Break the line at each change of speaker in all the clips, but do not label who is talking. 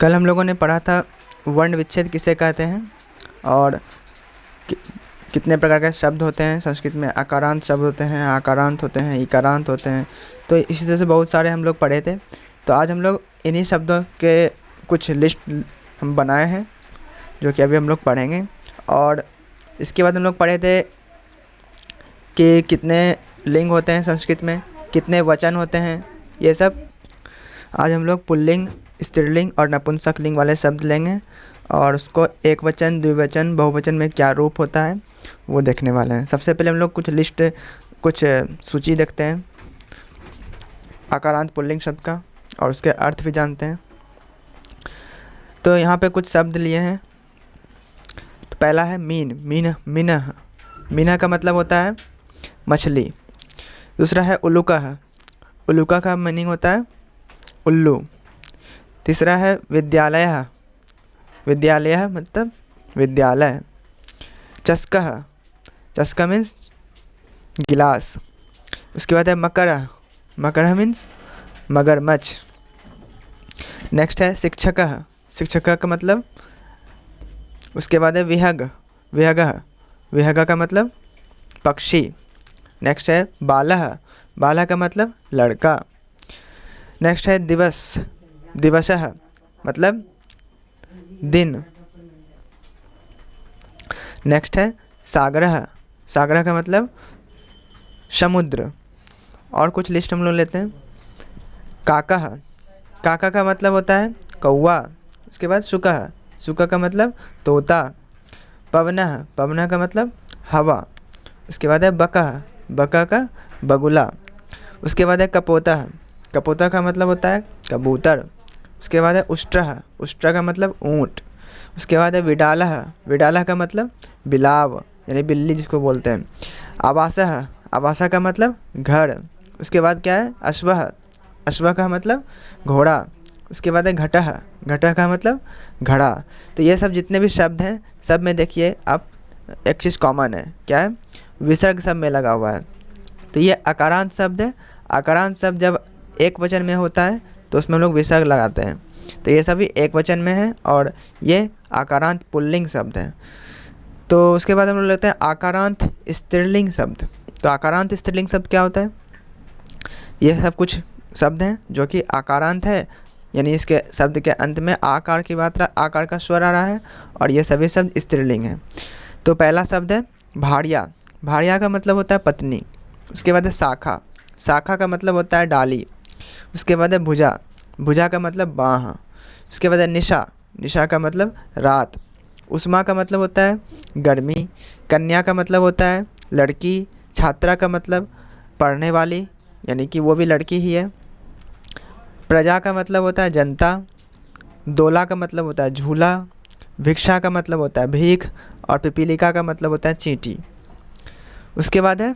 कल हम लोगों ने पढ़ा था वर्ण विच्छेद किसे कहते हैं और कि, कितने प्रकार के शब्द होते हैं। संस्कृत में आकारांत शब्द होते हैं, आकारांत होते हैं, इकारांत होते हैं। तो इसी तरह से बहुत सारे हम लोग पढ़े थे। तो आज हम लोग इन्हीं शब्दों के कुछ लिस्ट हम बनाए हैं जो कि अभी हम लोग पढ़ेंगे। और इसके बाद हम लोग पढ़े थे कि कितने लिंग होते हैं संस्कृत में, कितने वचन होते हैं, ये सब। आज हम लोग पुल्लिंग, स्त्रीलिंग और नपुंसक लिंग वाले शब्द लेंगे और उसको एक वचन, द्विवचन, बहुवचन में क्या रूप होता है वो देखने वाले हैं। सबसे पहले हम लोग कुछ सूची देखते हैं आकारांत पुल्लिंग शब्द का और उसके अर्थ भी जानते हैं। तो यहाँ पे कुछ शब्द लिए हैं। तो पहला है मीन, मीनह। मीनह का मतलब होता है मछली। दूसरा है उलुकह, उलुका का मीनिंग होता है उल्लू। तीसरा है विद्यालयः, विद्यालयः मतलब विद्यालय। चस्कः, चस्का मीन्स गिलास। उसके बाद है मकरः, मकरः मीन्स मगरमच्छ। नेक्स्ट है शिक्षकः, शिक्षक का मतलब। उसके बाद है विहग, विहगः, विहग का मतलब पक्षी। नेक्स्ट है बालः, बालः का मतलब लड़का। नेक्स्ट है दिवस, दिवसः मतलब दिन। नेक्स्ट है सागरः, सागरः का मतलब समुद्र। और कुछ लिस्ट हम लोग लेते हैं। काकः, काका का मतलब होता है कौवा। उसके बाद शुकः, शुक का मतलब तोता। पवनः, पवनः का मतलब हवा। उसके बाद है बकः, बका का बगुला। उसके बाद है कपोतः, कपोता का मतलब होता है कबूतर। उसके बाद है उष्ट्रः, उष्ट्र का मतलब ऊँट। उसके बाद है विडालः, विडालः का मतलब बिलाव यानी बिल्ली जिसको बोलते हैं। आवासः, आवासा का मतलब घर। उसके बाद क्या है अश्वः, अश्व का मतलब घोड़ा। उसके बाद है घटः, घटः का मतलब घड़ा। तो ये सब जितने भी शब्द हैं सब में देखिए आप एक चीज़ कॉमन है, क्या है, विसर्ग सब में लगा हुआ है। तो ये आकारांत शब्द है। आकारांत शब्द जब एक वचन में होता है तो उसमें हम लोग विसर्ग लगाते हैं। तो ये सभी एक वचन में है और ये आकारांत पुल्लिंग शब्द है। तो उसके बाद हम लोग लेते हैं आकारांत स्त्रीलिंग शब्द। तो आकारांत स्त्रीलिंग शब्द क्या होता है? ये सब कुछ शब्द हैं जो कि आकारांत है, यानी इसके शब्द के अंत में आकार की मात्रा, आकार का स्वर आ रहा है और ये सभी शब्द स्त्रीलिंग हैं। तो पहला शब्द है भाड़िया, भाड़िया का मतलब होता है पत्नी। उसके बाद है शाखा, शाखा का मतलब होता है डाली। उसके बाद है भुजा, भुजा का मतलब बाँह। उसके बाद है निशा, निशा का मतलब रात। उष्मा का मतलब होता है गर्मी। कन्या का मतलब होता है लड़की। छात्रा का मतलब पढ़ने वाली, यानी कि वो भी लड़की ही है। प्रजा का मतलब होता है जनता। दोला का मतलब होता है झूला। भिक्षा का मतलब होता है भीख और पिपीलिका का मतलब होता है चींटी। उसके बाद है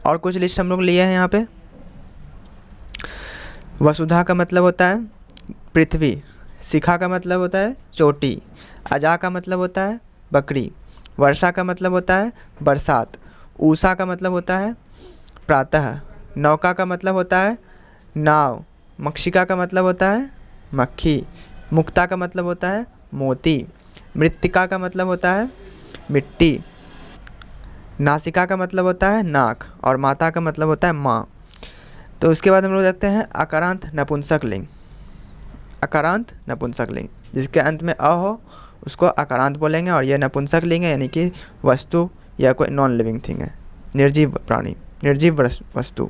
और कुछ लिस्ट हम लोग लिए हैं यहाँ पे। वसुधा का मतलब होता है पृथ्वी। शिखा का मतलब होता है चोटी। अजा का मतलब होता है बकरी। वर्षा का मतलब होता है बरसात। ऊषा का मतलब होता है प्रातः। नौका का मतलब होता है नाव। मक्षिका का मतलब होता है मक्खी। मुक्ता का मतलब होता है मोती। मृत्तिका का मतलब होता है मिट्टी। नासिका का मतलब होता है नाक और माता का मतलब होता है माँ। तो उसके बाद हम लोग देखते हैं अकारांत नपुंसक लिंग। अकारांत नपुंसक लिंग जिसके अंत में अ हो उसको अकारांत बोलेंगे और यह नपुंसक लिंग है, यानी कि वस्तु या कोई नॉन लिविंग थिंग है, निर्जीव प्राणी, निर्जीव वस्तु।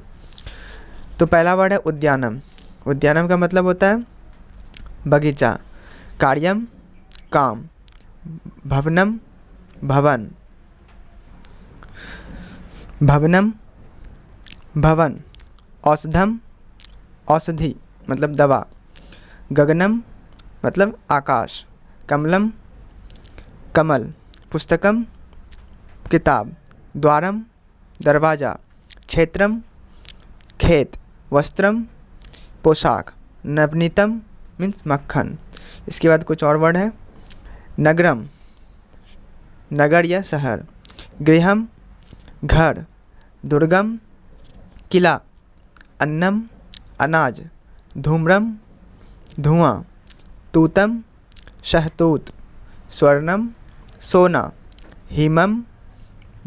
तो पहला वर्ड है उद्यानम। उद्यानम का मतलब होता है बगीचा। कार्यम काम। भवनम भवन। भवनम भवन। औषधम औषधि मतलब दवा। गगनम मतलब आकाश। कमलम कमल। पुस्तकम किताब। द्वारम दरवाज़ा। क्षेत्रम खेत। वस्त्रम पोशाक। नवनीतम मीन्स मक्खन। इसके बाद कुछ और वर्ड है। नगरम नगर या शहर। गृहम घर। दुर्गम किला। अन्नम अनाज। धूम्रम धुआं। तूतम शहतूत, स्वर्णम सोना, हिमम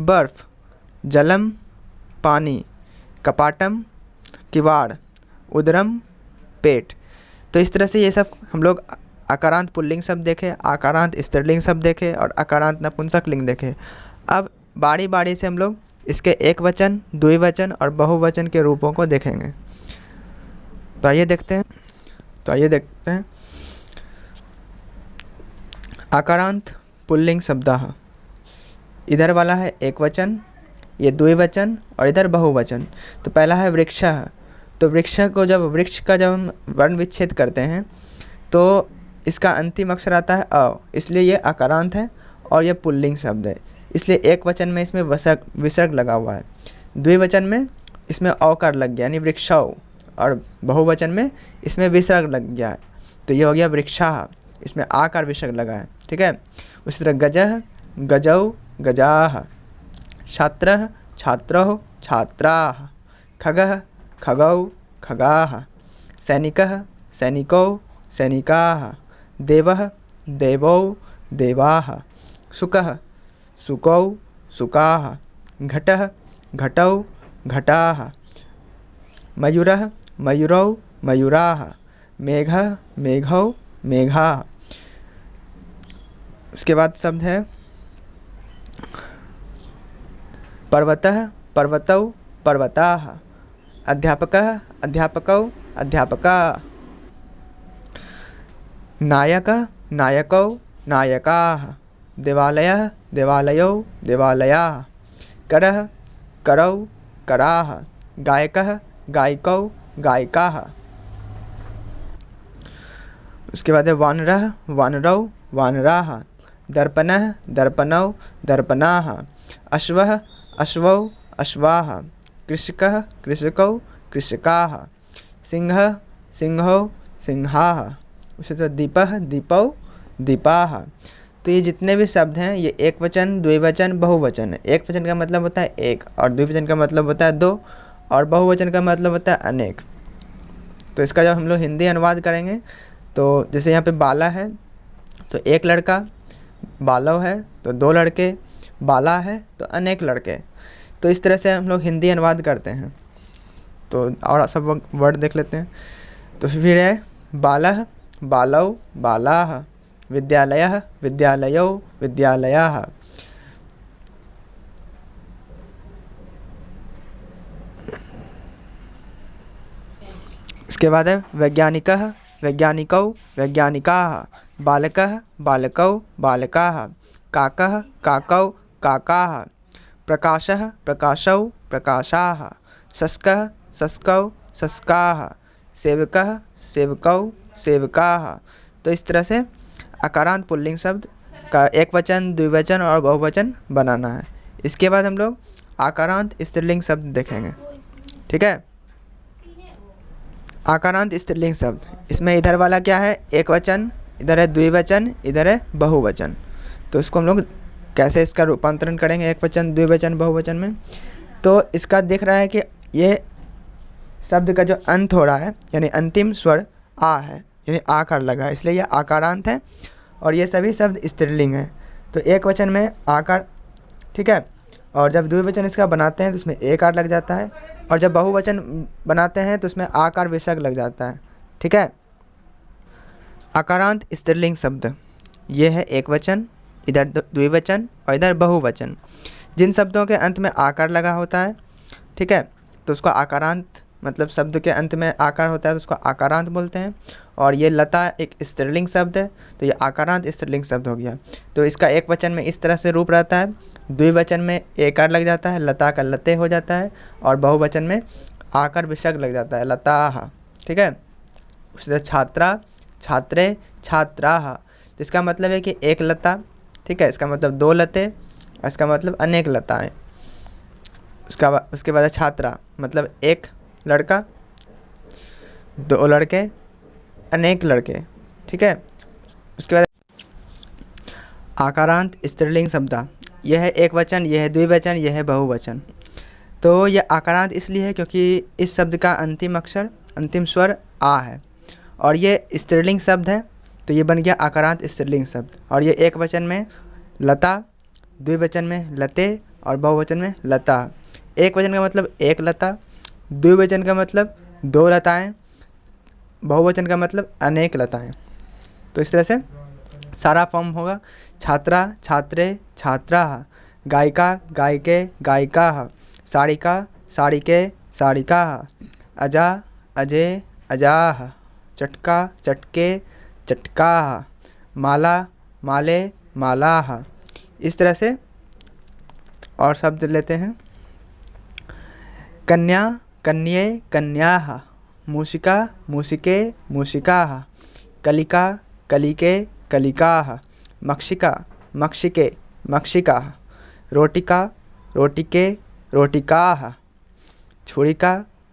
बर्फ, जलम पानी, कपाटम किवाड़, उदरम पेट। तो इस तरह से ये सब हम लोग आकारांत पुल्लिंग शब्द देखे, आकारांत स्त्रीलिंग शब्द देखे और आकारांत नपुंसक लिंग देखे। अब बारी बारी से हम लोग इसके एक वचन, द्विवचन और बहुवचन के रूपों को देखेंगे। तो आइए देखते हैं आकारांत पुल्लिंग शब्दाः। इधर वाला है एक वचन, ये द्विवचन और इधर बहुवचन। तो पहला है वृक्षः। तो वृक्ष का जब हम वर्ण विच्छेद करते हैं तो इसका अंतिम अक्षर आता है अ, इसलिए ये आकारांत है और ये पुल्लिंग शब्द है, इसलिए एक वचन में इसमें विसर्ग लगा हुआ है, द्विवचन में इसमें औकार लग गया यानी वृक्षौ, और बहुवचन में इसमें विसर्ग लग गया है, तो ये हो गया वृक्षाः, इसमें आकार विसर्ग लगा है। ठीक है। उसी तरह गजः गजौ गजाः, छात्रः छात्रौ छात्राः, खगः खगौ खगाः, सैनिकः सैनिकौ सैनिकाः, देवः देवौ देवाः, शुकः शुकौ शुकाः, घटः घटौ घटाः, मयूरः मयूरौ मयूराः, मेघः मेघौ मेघाः। उसके बाद शब्द है पर्वतः पर्वतौ पर्वताः, अध्यापकः अध्यापकौ अध्यापकाः, नायकः नायकौ नायकाः, देवालयः देवालयौ देवालयाः, करः करौ कराः, गायकः गायिकौ गायिकाः। उसके बाद है वानरः वानरौ वानराः, दर्पणः दर्पणौ दर्पणाः, अश्वः अश्वौ अश्वाः, कृषकः कृषकौ कृषकाः, सिंहः सिंहौ सिंहाः। उसी तरह दीपः दीपौ दीपाः। तो ये जितने भी शब्द हैं ये एक वचन, द्विवचन, बहुवचन है। एक वचन का मतलब होता है एक और द्विवचन का मतलब होता है दो और बहुवचन का मतलब होता है अनेक। तो इसका जब हम लोग हिंदी अनुवाद करेंगे तो जैसे यहाँ पे बाला है तो एक लड़का, बालव है तो दो लड़के, बाला है तो अनेक लड़के। तो इस तरह से हम लोग हिंदी अनुवाद करते हैं। तो और सब वर्ड देख लेते हैं। तो फिर है बालः बालौ बालाः, विद्यालयः विद्यालयौ विद्यालयाः, इसके बाद है वैज्ञानिकः वैज्ञानिकौ वैज्ञानिकाः, बालकः बालकौ बालकाः, काकः काकौ काकाः, प्रकाशः प्रकाशौ प्रकाशाः, शस्कः शस्कौ शस्काः, सेवकः सेवकौ सेवकाः। तो इस तरह से आकारांत पुल्लिंग शब्द का एक वचन, द्विवचन और बहुवचन बनाना है। इसके बाद हम लोग आकारांत स्त्रीलिंग शब्द देखेंगे। ठीक है। आकारांत स्त्रीलिंग शब्द, इसमें इधर वाला क्या है एक वचन, इधर है द्विवचन, इधर है बहुवचन। तो इसको हम लोग कैसे इसका रूपांतरण करेंगे एक वचन, द्विवचन, बहुवचन में। तो इसका दिख रहा है कि ये शब्द का जो अंत हो रहा है यानी अंतिम स्वर आ है, यानी आकार लगा है, इसलिए यह आकारांत है और ये सभी शब्द स्त्रीलिंग हैं। तो एक वचन में आकार, ठीक है, और जब द्विवचन इसका बनाते हैं तो उसमें एक आकार लग जाता है और जब बहुवचन बनाते हैं तो उसमें आकार विसर्ग लग जाता है। ठीक है। आकारांत स्त्रीलिंग शब्द ये है एक वचन, इधर द्विवचन और इधर बहुवचन। जिन शब्दों के अंत में आकार लगा होता है, ठीक है, तो उसको आकारांत, मतलब शब्द के अंत में आकार होता है तो उसको आकारांत बोलते हैं। और ये लता एक स्त्रीलिंग शब्द है तो ये आकारांत स्त्रीलिंग शब्द हो गया। तो इसका एक वचन में इस तरह से रूप रहता है, द्विवचन में एकार लग जाता है, लता का लते हो जाता है, और बहुवचन में आकार विसर्ग लग जाता है, लताः। ठीक है। उसी तरह छात्रा छात्रे छात्राः। तो इसका मतलब है कि एक लता, ठीक है, इसका मतलब दो लते, इसका मतलब अनेक लताएँ। उसके बाद छात्रा मतलब एक लड़का, दो लड़के, अनेक लड़के। ठीक है। उसके बाद आकारांत स्त्रीलिंग शब्द, यह है एक वचन, यह है द्विवचन, यह है बहुवचन। तो यह आकारांत इसलिए है क्योंकि इस शब्द का अंतिम अक्षर, अंतिम स्वर आ है और ये स्त्रीलिंग शब्द है तो ये बन गया आकारांत स्त्रीलिंग शब्द। और ये एक वचन में लता, द्विवचन में लते और बहुवचन में लता। एक वचन का मतलब एक लता, द्विवचन का मतलब दो लताएं, बहुवचन का मतलब अनेक लताएं। तो इस तरह से सारा फॉर्म होगा। छात्रा, छात्रे, छात्राः, गायिका, गायिके, गायिकाः, सारिका, सारिके, सारिकाः, अजा, अजे, अजाः, चटका, चटके, चटकाः, माला, माले, मालाः। इस तरह से और शब्द लेते हैं। कन्या, कन्ये, कन्याः, मूषिका, मूषिके, मूषिकाः, कलिका, कलिके, कलिकाः, मक्षिका, मक्षिके, मक्षिकाः, रोटिका, रोटिके, रोटिकाः, छुरिका,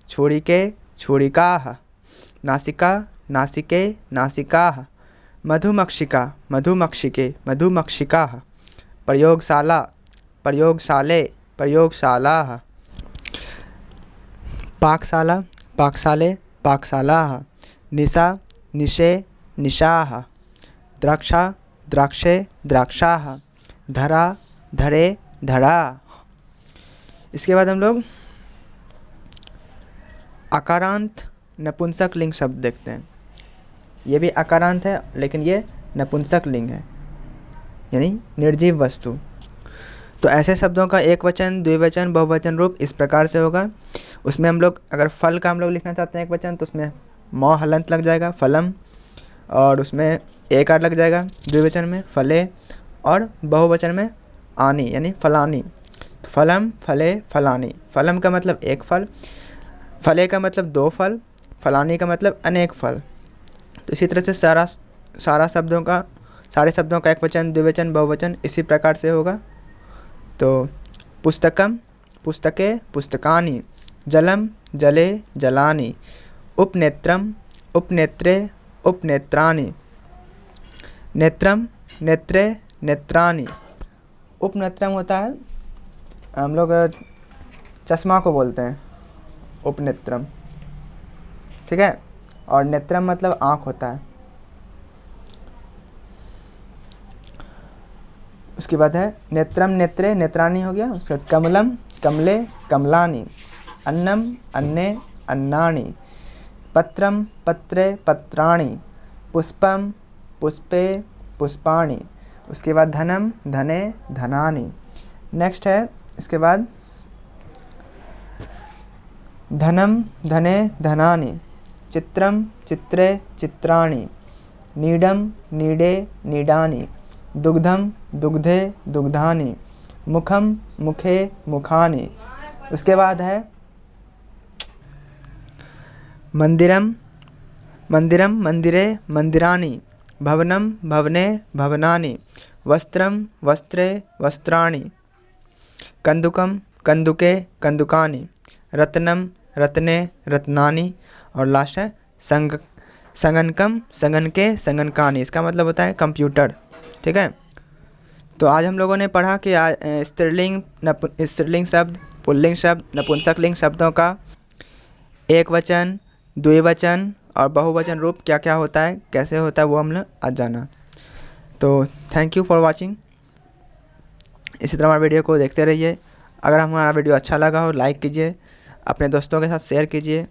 छुरिके, छुरिकाः, नासिका, नासिके, नासिकाः, मधुमक्षिका, मधुमक्षिके, मधुमक्षिकाः, प्रयोगशाला, प्रयोगशाले, प्रयोगशालाः, पाकशाला, पाकशाले, पाकशालाः, निशा, निशे, निशाः, द्राक्षा, द्राक्षे, द्राक्षाः, धरा, धरे, धरा। इसके बाद हम लोग आकारांत नपुंसक लिंग शब्द देखते हैं। ये भी आकारांत है लेकिन ये नपुंसक लिंग है, यानी निर्जीव वस्तु। तो ऐसे शब्दों का एक वचन, द्विवचन, बहुवचन रूप इस प्रकार से होगा। उसमें हम लोग अगर फल का हम लोग लिखना चाहते हैं एक वचन, तो उसमें म हलंत लग जाएगा फलम, और उसमें एकार लग जाएगा द्विवचन में फले, और बहुवचन में आनी यानी फलानी। तो फलम, फले, फलानी। फलम का मतलब एक फल, फले का मतलब दो फल, फलानी का मतलब अनेक फल। तो इसी तरह से सारे शब्दों का एक वचन, द्विवचन, बहुवचन इसी प्रकार से होगा। तो पुस्तकम, पुस्तके, पुस्तकानि, जलम, जले, जलानि, उपनेत्रम, उपनेत्रे, उपनेत्राणि, नेत्रम, नेत्रे, नेत्राणि। उपनेत्रम होता है, हम लोग चश्मा को बोलते हैं उपनेत्रम, ठीक है। और नेत्रम मतलब आँख होता है। उसके बाद है नेत्रम, नेत्रे, नेत्राणि हो गया। उसके बाद कमलम, कमले, कमलानि, अन्नम, अन्ने, अन्नानि, पत्रम, पत्रे, पत्राणि, पुष्पम, पुष्पे, पुष्पाणि। उसके बाद धनम, धने, धनानि। नेक्स्ट है इसके बाद धनम, धने, धनानि, चित्रम, चित्रे, चित्राणि, नीडम, नीडे, नीडानि, दुग्धम, दुग्धे, दुग्धानि, मुखम, मुखे, मुखानि। उसके बाद है मंदिरम, मंदिरम, मंदिरे, मंदिरानि, भवनम, भवने, भवनानि, वस्त्रम, वस्त्रे, वस्त्राणि, कंदुकम, कंदुके, कंदुकानि, रत्नम, रत्ने, रत्नानि। और लास्ट है संगणकम, संगणके, संगणकानि। इसका मतलब होता है कंप्यूटर, ठीक है। तो आज हम लोगों ने पढ़ा कि स्त्रीलिंग शब्द, पुल्लिंग शब्द, नपुंसक लिंग शब्दों का एक वचन, द्विवचन और बहुवचन रूप क्या क्या होता है, कैसे होता है, वो हमने आज जाना। तो थैंक यू फॉर वॉचिंग। इसी तरह हमारे वीडियो को देखते रहिए। अगर हमारा वीडियो अच्छा लगा हो लाइक कीजिए, अपने दोस्तों के साथ शेयर कीजिए।